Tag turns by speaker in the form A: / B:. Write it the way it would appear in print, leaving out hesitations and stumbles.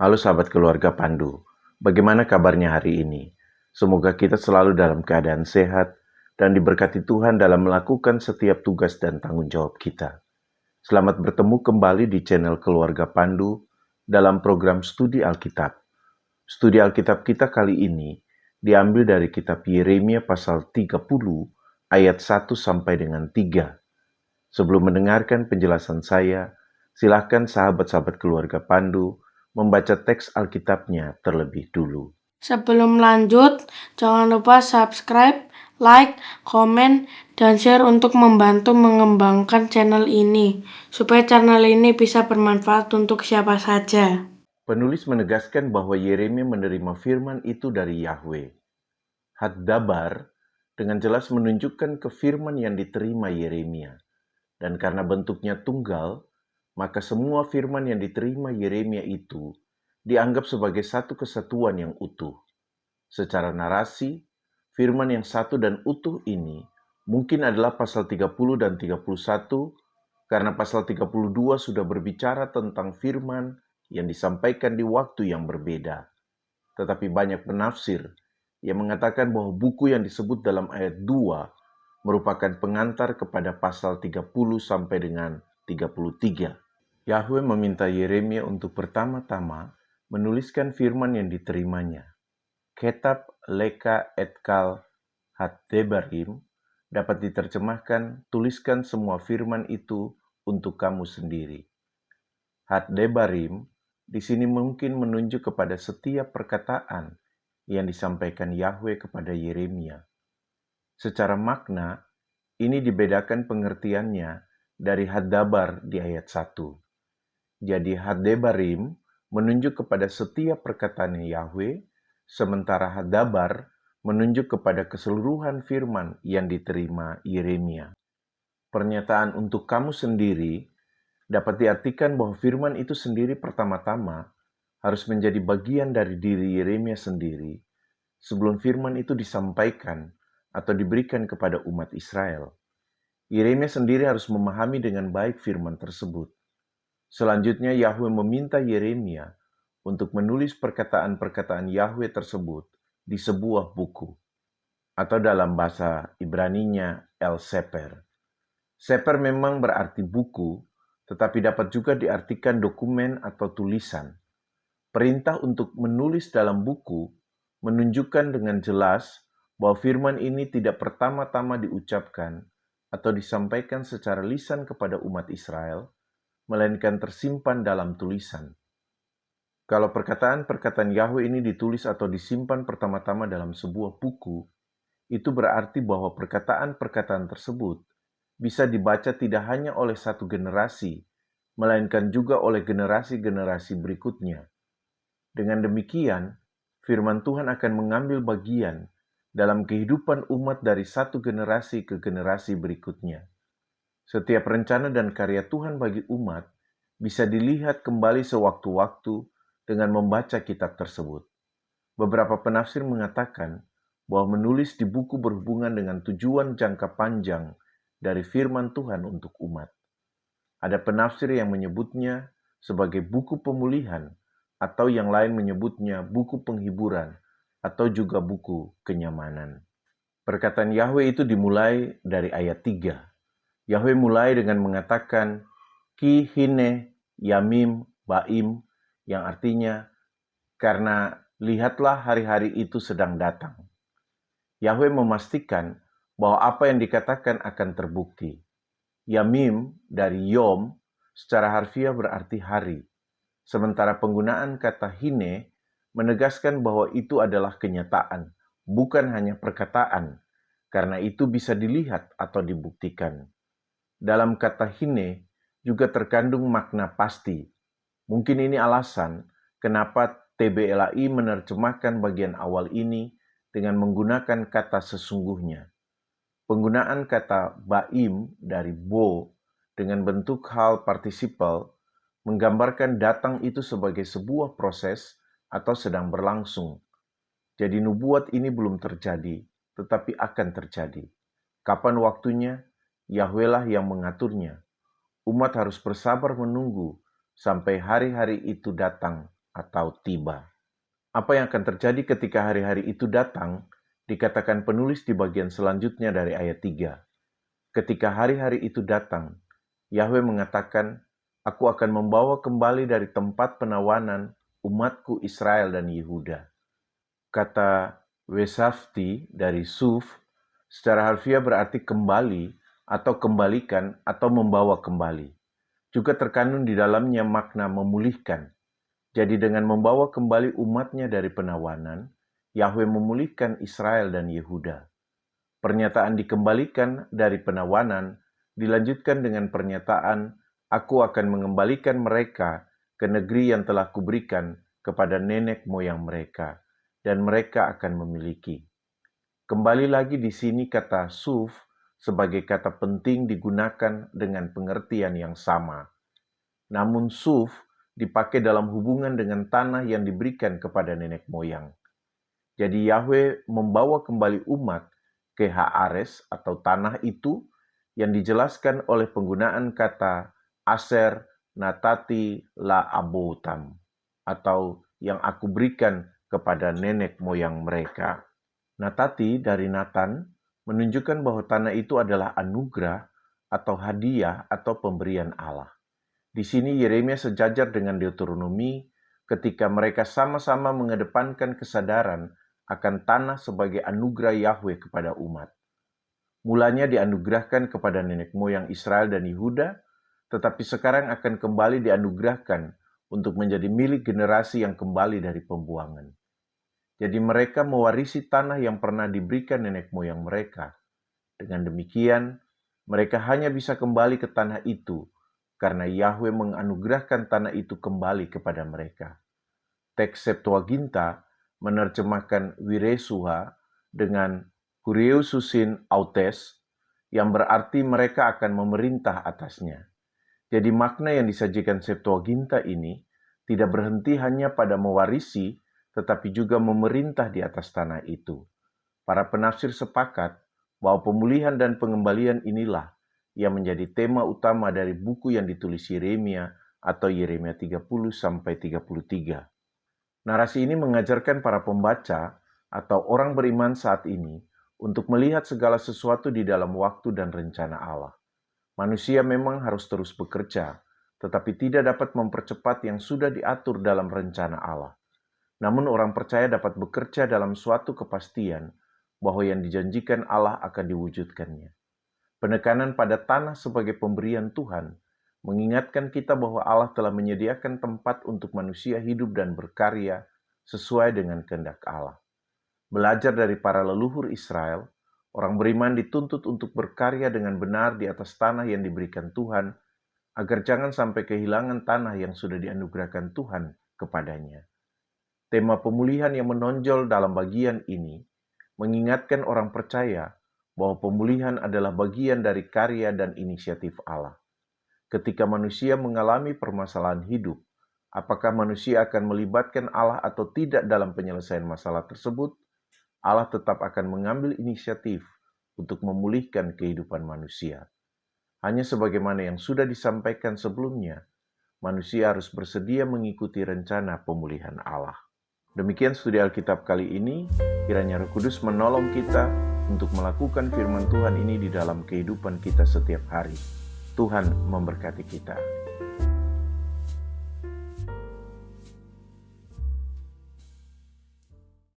A: Halo sahabat keluarga Pandu, bagaimana kabarnya hari ini? Semoga kita selalu dalam keadaan sehat dan diberkati Tuhan dalam melakukan setiap tugas dan tanggung jawab kita. Selamat bertemu kembali di channel Keluarga Pandu dalam program Studi Alkitab. Studi Alkitab kita kali ini diambil dari kitab Yeremia pasal 30 ayat 1 sampai dengan 3. Sebelum mendengarkan penjelasan saya, silakan sahabat-sahabat keluarga Pandu membaca teks Alkitabnya terlebih dulu.
B: Sebelum lanjut, jangan lupa subscribe, like, komen, dan share untuk membantu mengembangkan channel ini, supaya channel ini bisa bermanfaat untuk siapa saja.
A: Penulis menegaskan bahwa Yeremia menerima firman itu dari Yahweh. Haddabar dengan jelas menunjukkan ke firman yang diterima Yeremia. Dan karena bentuknya tunggal, maka semua firman yang diterima Yeremia itu dianggap sebagai satu kesatuan yang utuh. Secara narasi, firman yang satu dan utuh ini mungkin adalah pasal 30 dan 31, karena pasal 32 sudah berbicara tentang firman yang disampaikan di waktu yang berbeda. Tetapi banyak penafsir yang mengatakan bahwa buku yang disebut dalam ayat 2 merupakan pengantar kepada pasal 30 sampai dengan 33. Yahweh meminta Yeremia untuk pertama-tama menuliskan firman yang diterimanya. Kitab Leka Etkal Haddebarim dapat diterjemahkan, tuliskan semua firman itu untuk kamu sendiri. Haddebarim di sini mungkin menunjuk kepada setiap perkataan yang disampaikan Yahweh kepada Yeremia. Secara makna, ini dibedakan pengertiannya dari Haddabar di ayat 1. Jadi Haddebarim menunjuk kepada setiap perkataan Yahweh, sementara Haddabar menunjuk kepada keseluruhan firman yang diterima Yeremia. Pernyataan untuk kamu sendiri dapat diartikan bahwa firman itu sendiri pertama-tama harus menjadi bagian dari diri Yeremia sendiri sebelum firman itu disampaikan atau diberikan kepada umat Israel. Yeremia sendiri harus memahami dengan baik firman tersebut. Selanjutnya Yahweh meminta Yeremia untuk menulis perkataan-perkataan Yahweh tersebut di sebuah buku, atau dalam bahasa Ibraninya El Seper. Seper memang berarti buku, tetapi dapat juga diartikan dokumen atau tulisan. Perintah untuk menulis dalam buku menunjukkan dengan jelas bahwa firman ini tidak pertama-tama diucapkan atau disampaikan secara lisan kepada umat Israel, melainkan tersimpan dalam tulisan. Kalau perkataan-perkataan Yahweh ini ditulis atau disimpan pertama-tama dalam sebuah buku, itu berarti bahwa perkataan-perkataan tersebut bisa dibaca tidak hanya oleh satu generasi, melainkan juga oleh generasi-generasi berikutnya. Dengan demikian, firman Tuhan akan mengambil bagian dalam kehidupan umat dari satu generasi ke generasi berikutnya. Setiap rencana dan karya Tuhan bagi umat bisa dilihat kembali sewaktu-waktu dengan membaca kitab tersebut. Beberapa penafsir mengatakan bahwa menulis di buku berhubungan dengan tujuan jangka panjang dari firman Tuhan untuk umat. Ada penafsir yang menyebutnya sebagai buku pemulihan, atau yang lain menyebutnya buku penghiburan, atau juga buku kenyamanan. Perkataan Yahweh itu dimulai dari ayat 3. Yahweh mulai dengan mengatakan, Ki hine yamim baim, yang artinya, karena lihatlah hari-hari itu sedang datang. Yahweh memastikan bahwa apa yang dikatakan akan terbukti. Yamim dari yom secara harfiah berarti hari, sementara penggunaan kata hine menegaskan bahwa itu adalah kenyataan, bukan hanya perkataan, karena itu bisa dilihat atau dibuktikan. Dalam kata hine juga terkandung makna pasti. Mungkin ini alasan kenapa TBLAI menerjemahkan bagian awal ini dengan menggunakan kata sesungguhnya. Penggunaan kata baim dari bo dengan bentuk hal partisipal menggambarkan datang itu sebagai sebuah proses atau sedang berlangsung. Jadi nubuat ini belum terjadi, tetapi akan terjadi. Kapan waktunya? Yahweh lah yang mengaturnya. Umat harus bersabar menunggu sampai hari-hari itu datang atau tiba. Apa yang akan terjadi ketika hari-hari itu datang, dikatakan penulis di bagian selanjutnya dari ayat 3. Ketika hari-hari itu datang, Yahweh mengatakan, Aku akan membawa kembali dari tempat penawanan umatku Israel dan Yehuda. Kata Wesafti dari Suf, secara harfiah berarti kembali atau kembalikan atau membawa kembali. Juga terkandung di dalamnya makna memulihkan. Jadi dengan membawa kembali umatnya dari penawanan, Yahweh memulihkan Israel dan Yehuda. Pernyataan dikembalikan dari penawanan dilanjutkan dengan pernyataan, Aku akan mengembalikan mereka ke negeri yang telah kuberikan kepada nenek moyang mereka, dan mereka akan memiliki. Kembali lagi di sini kata suf sebagai kata penting digunakan dengan pengertian yang sama. Namun suf dipakai dalam hubungan dengan tanah yang diberikan kepada nenek moyang. Jadi Yahweh membawa kembali umat ke Haares atau tanah itu yang dijelaskan oleh penggunaan kata Aser Natati La Abotam atau yang aku berikan kepada nenek moyang mereka. Natati dari Natan menunjukkan bahwa tanah itu adalah anugerah atau hadiah atau pemberian Allah. Di sini Yeremia sejajar dengan Deuteronomi ketika mereka sama-sama mengedepankan kesadaran akan tanah sebagai anugerah Yahweh kepada umat. Mulanya dianugerahkan kepada nenek moyang Israel dan Yehuda, tetapi sekarang akan kembali dianugerahkan untuk menjadi milik generasi yang kembali dari pembuangan. Jadi mereka mewarisi tanah yang pernah diberikan nenek moyang mereka. Dengan demikian, mereka hanya bisa kembali ke tanah itu karena Yahweh menganugerahkan tanah itu kembali kepada mereka. Teks Septuaginta menerjemahkan Wiresuha dengan Hurieususin Autes yang berarti mereka akan memerintah atasnya. Jadi makna yang disajikan Septuaginta ini tidak berhenti hanya pada mewarisi, tetapi juga memerintah di atas tanah itu. Para penafsir sepakat bahwa pemulihan dan pengembalian inilah yang menjadi tema utama dari buku yang ditulis Yeremia atau Yeremia 30-33. Narasi ini mengajarkan para pembaca atau orang beriman saat ini untuk melihat segala sesuatu di dalam waktu dan rencana Allah. Manusia memang harus terus bekerja, tetapi tidak dapat mempercepat yang sudah diatur dalam rencana Allah. Namun orang percaya dapat bekerja dalam suatu kepastian bahwa yang dijanjikan Allah akan diwujudkannya. Penekanan pada tanah sebagai pemberian Tuhan mengingatkan kita bahwa Allah telah menyediakan tempat untuk manusia hidup dan berkarya sesuai dengan kehendak Allah. Belajar dari para leluhur Israel, orang beriman dituntut untuk berkarya dengan benar di atas tanah yang diberikan Tuhan, agar jangan sampai kehilangan tanah yang sudah dianugerahkan Tuhan kepadanya. Tema pemulihan yang menonjol dalam bagian ini mengingatkan orang percaya bahwa pemulihan adalah bagian dari karya dan inisiatif Allah. Ketika manusia mengalami permasalahan hidup, apakah manusia akan melibatkan Allah atau tidak dalam penyelesaian masalah tersebut? Allah tetap akan mengambil inisiatif untuk memulihkan kehidupan manusia. Hanya sebagaimana yang sudah disampaikan sebelumnya, manusia harus bersedia mengikuti rencana pemulihan Allah. Demikian studi Alkitab kali ini, kiranya Roh Kudus menolong kita untuk melakukan firman Tuhan ini di dalam kehidupan kita setiap hari. Tuhan memberkati kita.